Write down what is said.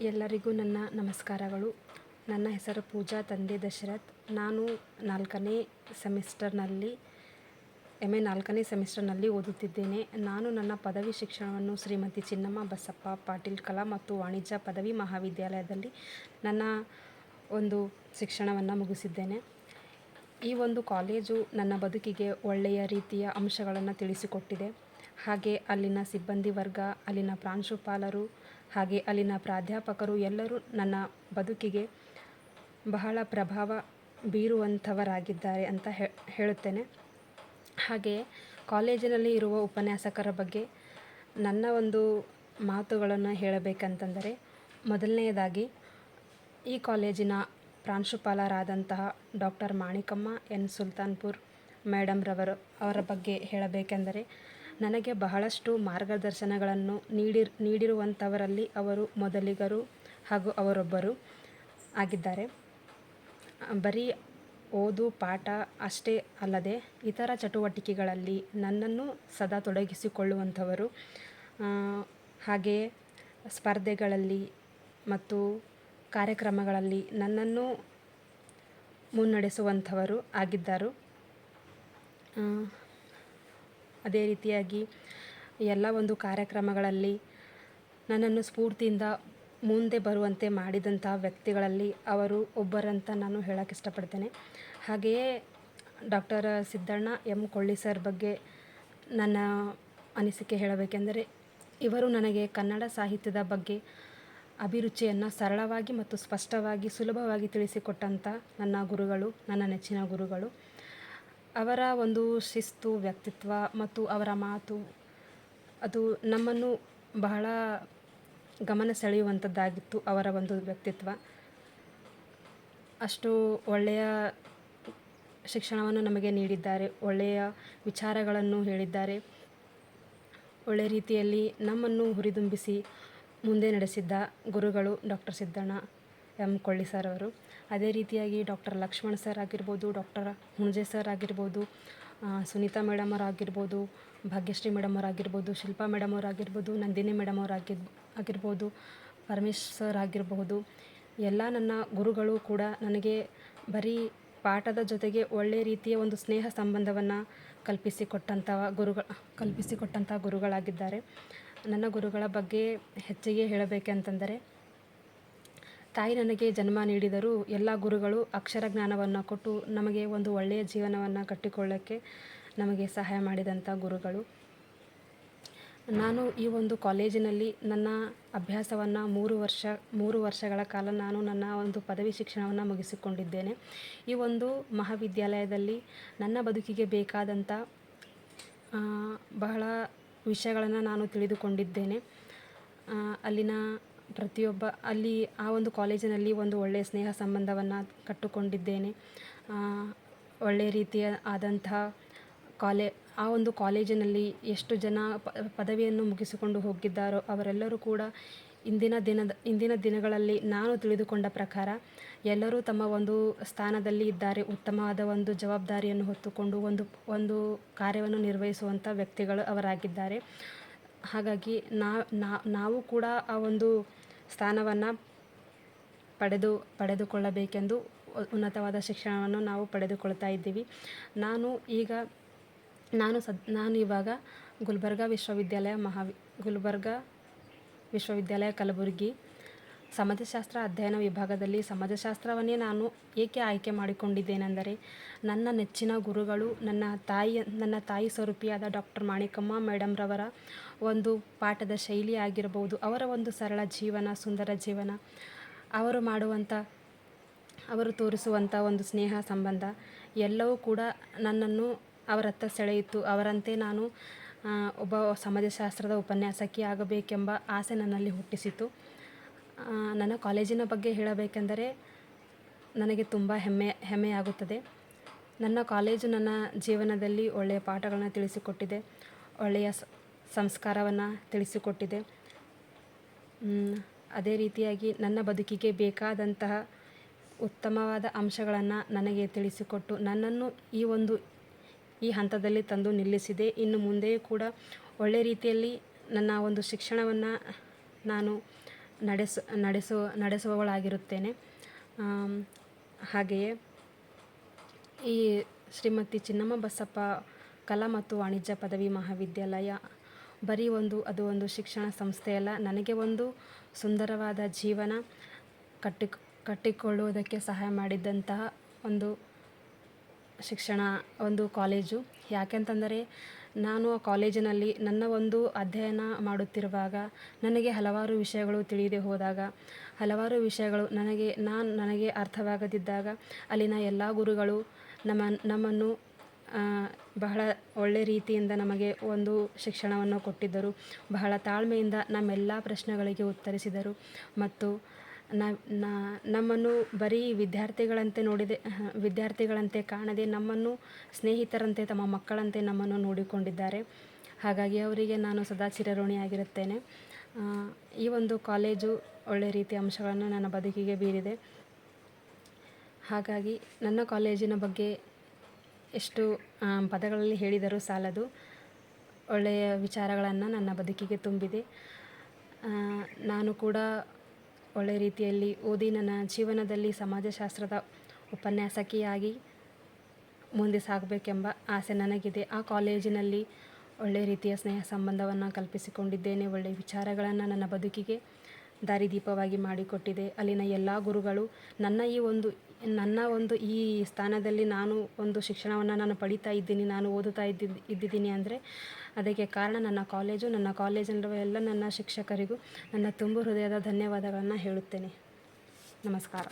ಎಲ್ಲರಿಗೂ ನನ್ನ ನಮಸ್ಕಾರಗಳು. ನನ್ನ ಹೆಸರು ಪೂಜಾ, ತಂದೆ ದಶರಥ್. ನಾನು MA 4ನೇ ಸೆಮಿಸ್ಟರ್ನಲ್ಲಿ ಓದುತ್ತಿದ್ದೇನೆ. ನಾನು ನನ್ನ ಪದವಿ ಶಿಕ್ಷಣವನ್ನು ಶ್ರೀಮತಿ ಚಿನ್ನಮ್ಮ ಬಸಪ್ಪ ಪಾಟೀಲ್ ಕಲಾ ಮತ್ತು ವಾಣಿಜ್ಯ ಪದವಿ ಮಹಾವಿದ್ಯಾಲಯದಲ್ಲಿ ನನ್ನ ಒಂದು ಶಿಕ್ಷಣವನ್ನು ಮುಗಿಸಿದ್ದೇನೆ. ಈ ಒಂದು ಕಾಲೇಜು ನನ್ನ ಬದುಕಿಗೆ ಒಳ್ಳೆಯ ರೀತಿಯ ಅಂಶಗಳನ್ನು ತಿಳಿಸಿಕೊಟ್ಟಿದೆ. ಹಾಗೆ ಅಲ್ಲಿನ ಸಿಬ್ಬಂದಿ ವರ್ಗ, ಅಲ್ಲಿನ ಪ್ರಾಂಶುಪಾಲರು, ಹಾಗೆ ಅಲ್ಲಿನ ಪ್ರಾಧ್ಯಾಪಕರು ಎಲ್ಲರೂ ನನ್ನ ಬದುಕಿಗೆ ಬಹಳ ಪ್ರಭಾವ ಬೀರುವಂಥವರಾಗಿದ್ದಾರೆ ಅಂತ ಹೇಳುತ್ತೇನೆ. ಹಾಗೆಯೇ ಕಾಲೇಜಿನಲ್ಲಿ ಇರುವ ಉಪನ್ಯಾಸಕರ ಬಗ್ಗೆ ನನ್ನ ಒಂದು ಮಾತುಗಳನ್ನು ಹೇಳಬೇಕಂತಂದರೆ, ಮೊದಲನೆಯದಾಗಿ ಈ ಕಾಲೇಜಿನ ಪ್ರಾಂಶುಪಾಲರಾದಂತಹ ಡಾಕ್ಟರ್ ಮಾಣಿಕಮ್ಮ ಎನ್ ಸುಲ್ತಾನ್ಪುರ್ ಅವರ ಬಗ್ಗೆ ಹೇಳಬೇಕೆಂದರೆ, ನನಗೆ ಬಹಳಷ್ಟು ಮಾರ್ಗದರ್ಶನಗಳನ್ನು ನೀಡಿರುವಂಥವರಲ್ಲಿ ಅವರು ಮೊದಲಿಗರು ಹಾಗೂ ಅವರೊಬ್ಬರು ಆಗಿದ್ದಾರೆ. ಬರೀ ಓದು ಪಾಠ ಅಷ್ಟೇ ಅಲ್ಲದೆ ಇತರ ಚಟುವಟಿಕೆಗಳಲ್ಲಿ ನನ್ನನ್ನು ಸದಾ ತೊಡಗಿಸಿಕೊಳ್ಳುವಂಥವರು. ಹಾಗೆಯೇ ಸ್ಪರ್ಧೆಗಳಲ್ಲಿ ಮತ್ತು ಕಾರ್ಯಕ್ರಮಗಳಲ್ಲಿ ನನ್ನನ್ನು ಮುನ್ನಡೆಸುವಂಥವರು ಆಗಿದ್ದರು. ಅದೇ ರೀತಿಯಾಗಿ ಎಲ್ಲ ಒಂದು ಕಾರ್ಯಕ್ರಮಗಳಲ್ಲಿ ನನ್ನನ್ನು ಸ್ಫೂರ್ತಿಯಿಂದ ಮುಂದೆ ಬರುವಂತೆ ಮಾಡಿದಂಥ ವ್ಯಕ್ತಿಗಳಲ್ಲಿ ಅವರು ಒಬ್ಬರಂತ ನಾನು ಹೇಳಕ್ಕೆ ಇಷ್ಟಪಡ್ತೇನೆ. ಹಾಗೆಯೇ doctor Siddanna M Kolli sir ಬಗ್ಗೆ ನನ್ನ ಅನಿಸಿಕೆ ಹೇಳಬೇಕೆಂದರೆ, ಇವರು ನನಗೆ ಕನ್ನಡ ಸಾಹಿತ್ಯದ ಬಗ್ಗೆ ಅಭಿರುಚಿಯನ್ನು ಸರಳವಾಗಿ ಮತ್ತು ಸ್ಪಷ್ಟವಾಗಿ ಸುಲಭವಾಗಿ ತಿಳಿಸಿಕೊಟ್ಟಂಥ ನನ್ನ ಗುರುಗಳು, ನನ್ನ ನೆಚ್ಚಿನ ಗುರುಗಳು. ಅವರ ಒಂದು ಶಿಸ್ತು, ವ್ಯಕ್ತಿತ್ವ ಮತ್ತು ಅವರ ಮಾತು ಅದು ನಮ್ಮನ್ನು ಬಹಳ ಗಮನ ಸೆಳೆಯುವಂಥದ್ದಾಗಿತ್ತು. ಅವರ ಒಂದು ವ್ಯಕ್ತಿತ್ವ ಅಷ್ಟು ಒಳ್ಳೆಯ ಶಿಕ್ಷಣವನ್ನು ನಮಗೆ ನೀಡಿದ್ದಾರೆ. ಒಳ್ಳೆಯ ವಿಚಾರಗಳನ್ನು ಹೇಳಿದ್ದಾರೆ. ಒಳ್ಳೆಯ ರೀತಿಯಲ್ಲಿ ನಮ್ಮನ್ನು ಹುರಿದುಂಬಿಸಿ ಮುಂದೆ ನಡೆಸಿದ್ದ ಗುರುಗಳು doctor Siddanna M Kolli sir ಅವರು. ಅದೇ ರೀತಿಯಾಗಿ ಡಾಕ್ಟರ್ ಲಕ್ಷ್ಮಣ್ ಸರ್ ಆಗಿರ್ಬೋದು, ಡಾಕ್ಟರ್ ಹುಣಜೆ ಸರ್ ಆಗಿರ್ಬೋದು, ಸುನೀತಾ ಮೇಡಮ್ ಅವರಾಗಿರ್ಬೋದು, ಭಾಗ್ಯಶ್ರೀ ಮೇಡಮ್ ಅವರಾಗಿರ್ಬೋದು, ಶಿಲ್ಪಾ ಮೇಡಮ್ ಅವರಾಗಿರ್ಬೋದು, ನಂದಿನಿ ಮೇಡಮ್ ಆಗಿರ್ಬೋದು, ಪರಮೇಶ್ ಸರ್ ಆಗಿರಬಹುದು. ಎಲ್ಲ ನನ್ನ ಗುರುಗಳು ಕೂಡ ನನಗೆ ಬರೀ ಪಾಠದ ಜೊತೆಗೆ ಒಳ್ಳೆಯ ರೀತಿಯ ಒಂದು ಸ್ನೇಹ ಸಂಬಂಧವನ್ನು ಕಲ್ಪಿಸಿಕೊಟ್ಟಂಥ ಗುರುಗಳಾಗಿದ್ದಾರೆ. ನನ್ನ ಗುರುಗಳ ಬಗ್ಗೆ ಹೆಚ್ಚಿಗೆ ಹೇಳಬೇಕೆಂತಂದರೆ, ತಾಯಿ ನನಗೆ ಜನ್ಮ ನೀಡಿದರೂ ಎಲ್ಲ ಗುರುಗಳು ಅಕ್ಷರ ಜ್ಞಾನವನ್ನು ಕೊಟ್ಟು ನಮಗೆ ಒಂದು ಒಳ್ಳೆಯ ಜೀವನವನ್ನು ಕಟ್ಟಿಕೊಳ್ಳೋಕ್ಕೆ ನಮಗೆ ಸಹಾಯ ಮಾಡಿದಂಥ ಗುರುಗಳು. ನಾನು ಈ ಒಂದು ಕಾಲೇಜಿನಲ್ಲಿ ನನ್ನ ಅಭ್ಯಾಸವನ್ನು 3 ವರ್ಷಗಳ ಕಾಲ ನಾನು ನನ್ನ ಒಂದು ಪದವಿ ಶಿಕ್ಷಣವನ್ನು ಮುಗಿಸಿಕೊಂಡಿದ್ದೇನೆ. ಈ ಒಂದು ಮಹಾವಿದ್ಯಾಲಯದಲ್ಲಿ ನನ್ನ ಬದುಕಿಗೆ ಬೇಕಾದಂಥ ಬಹಳ ವಿಷಯಗಳನ್ನು ನಾನು ತಿಳಿದುಕೊಂಡಿದ್ದೇನೆ. ಅಲ್ಲಿ ಆ ಒಂದು ಕಾಲೇಜಿನಲ್ಲಿ ಒಂದು ಒಳ್ಳೆಯ ಸ್ನೇಹ ಸಂಬಂಧವನ್ನು ಕಟ್ಟಿಕೊಂಡಿದ್ದೇನೆ. ಒಳ್ಳೆಯ ರೀತಿಯ ಆದಂತಹ ಆ ಒಂದು ಕಾಲೇಜಿನಲ್ಲಿ ಎಷ್ಟು ಜನ ಪದವಿಯನ್ನು ಮುಗಿಸಿಕೊಂಡು ಹೋಗಿದ್ದಾರೋ ಅವರೆಲ್ಲರೂ ಕೂಡ ಇಂದಿನ ದಿನಗಳಲ್ಲಿ ನಾನು ತಿಳಿದುಕೊಂಡ ಪ್ರಕಾರ ಎಲ್ಲರೂ ತಮ್ಮ ಒಂದು ಸ್ಥಾನದಲ್ಲಿ ಇದ್ದಾರೆ. ಉತ್ತಮವಾದ ಒಂದು ಜವಾಬ್ದಾರಿಯನ್ನು ಹೊತ್ತುಕೊಂಡು ಒಂದು ಕಾರ್ಯವನ್ನು ನಿರ್ವಹಿಸುವಂಥ ವ್ಯಕ್ತಿಗಳು ಅವರಾಗಿದ್ದಾರೆ. ಹಾಗಾಗಿ ನಾವು ಕೂಡ ಆ ಒಂದು ಸ್ಥಾನವನ್ನು ಪಡೆದುಕೊಳ್ಳಬೇಕೆಂದು ಉನ್ನತವಾದ ಶಿಕ್ಷಣವನ್ನು ನಾವು ಪಡೆದುಕೊಳ್ತಾ ಇದ್ದೀವಿ. ನಾನು ಇವಾಗ ಗುಲ್ಬರ್ಗಾ ವಿಶ್ವವಿದ್ಯಾಲಯ ಕಲಬುರಗಿ ಸಮಾಜಶಾಸ್ತ್ರ ಅಧ್ಯಯನ ವಿಭಾಗದಲ್ಲಿ ಸಮಾಜಶಾಸ್ತ್ರವನ್ನೇ ನಾನು ಏಕೆ ಆಯ್ಕೆ ಮಾಡಿಕೊಂಡಿದ್ದೇನೆಂದರೆ, ನನ್ನ ನೆಚ್ಚಿನ ಗುರುಗಳು ನನ್ನ ತಾಯಿ ಸ್ವರೂಪಿಯಾದ ಡಾಕ್ಟರ್ ಮಾಣಿಕಮ್ಮ ಮೇಡಮ್ ರವರ ಒಂದು ಪಾಠದ ಶೈಲಿ ಆಗಿರಬಹುದು, ಅವರ ಒಂದು ಸರಳ ಜೀವನ, ಸುಂದರ ಜೀವನ, ಅವರು ತೋರಿಸುವಂಥ ಒಂದು ಸ್ನೇಹ ಸಂಬಂಧ ಎಲ್ಲವೂ ಕೂಡ ನನ್ನನ್ನು ಅವರತ್ತ ಸೆಳೆಯಿತು. ಅವರಂತೆ ನಾನು ಒಬ್ಬ ಸಮಾಜಶಾಸ್ತ್ರದ ಉಪನ್ಯಾಸಕಿ ಆಗಬೇಕೆಂಬ ಆಸೆ ನನ್ನಲ್ಲಿ ಹುಟ್ಟಿಸಿತು. ನನ್ನ ಕಾಲೇಜಿನ ಬಗ್ಗೆ ಹೇಳಬೇಕೆಂದರೆ ನನಗೆ ತುಂಬ ಹೆಮ್ಮೆಯಾಗುತ್ತದೆ. ನನ್ನ ಕಾಲೇಜು ನನ್ನ ಜೀವನದಲ್ಲಿ ಒಳ್ಳೆಯ ಪಾಠಗಳನ್ನು ತಿಳಿಸಿಕೊಟ್ಟಿದೆ, ಒಳ್ಳೆಯ ಸಂಸ್ಕಾರವನ್ನು ತಿಳಿಸಿಕೊಟ್ಟಿದೆ. ಅದೇ ರೀತಿಯಾಗಿ ನನ್ನ ಬದುಕಿಗೆ ಬೇಕಾದಂತಹ ಉತ್ತಮವಾದ ಅಂಶಗಳನ್ನು ನನಗೆ ತಿಳಿಸಿಕೊಟ್ಟು ನನ್ನನ್ನು ಈ ಹಂತದಲ್ಲಿ ತಂದು ನಿಲ್ಲಿಸಿದೆ. ಇನ್ನು ಮುಂದೆಯೂ ಕೂಡ ಒಳ್ಳೆಯ ರೀತಿಯಲ್ಲಿ ನನ್ನ ಒಂದು ಶಿಕ್ಷಣವನ್ನು ನಾನು ನಡೆಸುವವಳಾಗಿರುತ್ತೇನೆ. ಹಾಗೆಯೇ ಈ ಶ್ರೀಮತಿ ಚಿನ್ನಮ್ಮ ಬಸಪ್ಪ ಕಲಾ ಮತ್ತು ವಾಣಿಜ್ಯ ಪದವಿ ಮಹಾವಿದ್ಯಾಲಯ ಬರೀ ಅದು ಒಂದು ಶಿಕ್ಷಣ ಸಂಸ್ಥೆಯಲ್ಲ, ನನಗೆ ಒಂದು ಸುಂದರವಾದ ಜೀವನ ಕಟ್ಟಿಕೊಳ್ಳುವುದಕ್ಕೆ ಸಹಾಯ ಮಾಡಿದ್ದಂತಹ ಒಂದು ಕಾಲೇಜು. ಯಾಕೆಂತಂದರೆ ನಾನು ಆ ಕಾಲೇಜಿನಲ್ಲಿ ನನ್ನ ಒಂದು ಅಧ್ಯಯನ ಮಾಡುತ್ತಿರುವಾಗ ನನಗೆ ಹಲವಾರು ವಿಷಯಗಳು ತಿಳಿಯದೆ ಹೋದಾಗ, ಹಲವಾರು ವಿಷಯಗಳು ನನಗೆ ಅರ್ಥವಾಗದಿದ್ದಾಗ ಅಲ್ಲಿನ ಎಲ್ಲ ಗುರುಗಳು ನಮ್ಮನ್ನು ಬಹಳ ಒಳ್ಳೆ ರೀತಿಯಿಂದ ನಮಗೆ ಒಂದು ಶಿಕ್ಷಣವನ್ನು ಕೊಟ್ಟಿದ್ದರು. ಬಹಳ ತಾಳ್ಮೆಯಿಂದ ನಮ್ಮೆಲ್ಲ ಪ್ರಶ್ನೆಗಳಿಗೆ ಉತ್ತರಿಸಿದರು ಮತ್ತು ನಮ್ಮನ್ನು ಬರೀ ವಿದ್ಯಾರ್ಥಿಗಳಂತೆ ಕಾಣದೆ ನಮ್ಮನ್ನು ಸ್ನೇಹಿತರಂತೆ, ತಮ್ಮ ಮಕ್ಕಳಂತೆ ನಮ್ಮನ್ನು ನೋಡಿಕೊಂಡಿದ್ದಾರೆ. ಹಾಗಾಗಿ ಅವರಿಗೆ ನಾನು ಸದಾ ಚಿರಋಣಿಯಾಗಿರುತ್ತೇನೆ. ಈ ಒಂದು ಕಾಲೇಜು ಒಳ್ಳೆ ರೀತಿಯ ಅಂಶಗಳನ್ನು ನನ್ನ ಬದುಕಿಗೆ ಬೀರಿದೆ. ಹಾಗಾಗಿ ನನ್ನ ಕಾಲೇಜಿನ ಬಗ್ಗೆ ಎಷ್ಟು ಪದಗಳಲ್ಲಿ ಹೇಳಿದರೂ ಸಾಲದು. ಒಳ್ಳೆಯ ವಿಚಾರಗಳನ್ನು ನನ್ನ ಬದುಕಿಗೆ ತುಂಬಿದೆ. ನಾನು ಕೂಡ ಒಳ್ಳೆಯ ರೀತಿಯಲ್ಲಿ ಓದಿ ನನ್ನ ಜೀವನದಲ್ಲಿ ಸಮಾಜಶಾಸ್ತ್ರದ ಉಪನ್ಯಾಸಕಿಯಾಗಿ ಮುಂದೆ ಸಾಗಬೇಕೆಂಬ ಆಸೆ ನನಗಿದೆ. ಆ ಕಾಲೇಜಿನಲ್ಲಿ ಒಳ್ಳೆಯ ರೀತಿಯ ಸ್ನೇಹ ಸಂಬಂಧವನ್ನು ಕಲ್ಪಿಸಿಕೊಂಡಿದ್ದೇನೆ. ಒಳ್ಳೆಯ ವಿಚಾರಗಳನ್ನು ನನ್ನ ಬದುಕಿಗೆ ದಾರಿದೀಪವಾಗಿ ಮಾಡಿಕೊಟ್ಟಿದೆ. ಅಲ್ಲಿನ ಎಲ್ಲ ಗುರುಗಳು ನನ್ನ ಒಂದು ಈ ಸ್ಥಾನದಲ್ಲಿ ನಾನು ಒಂದು ಶಿಕ್ಷಣವನ್ನು ನಾನು ಪಡಿತಾ ಇದ್ದೀನಿ, ನಾನು ಓದುತ್ತಾ ಇದ್ದಿದ್ದೀನಿ ಅಂದರೆ ಅದಕ್ಕೆ ಕಾರಣ ನನ್ನ ಕಾಲೇಜಿನಲ್ಲಿರುವ ಎಲ್ಲ ನನ್ನ ಶಿಕ್ಷಕರಿಗೂ ನನ್ನ ತುಂಬು ಹೃದಯದ ಧನ್ಯವಾದಗಳನ್ನು ಹೇಳುತ್ತೇನೆ. ನಮಸ್ಕಾರ.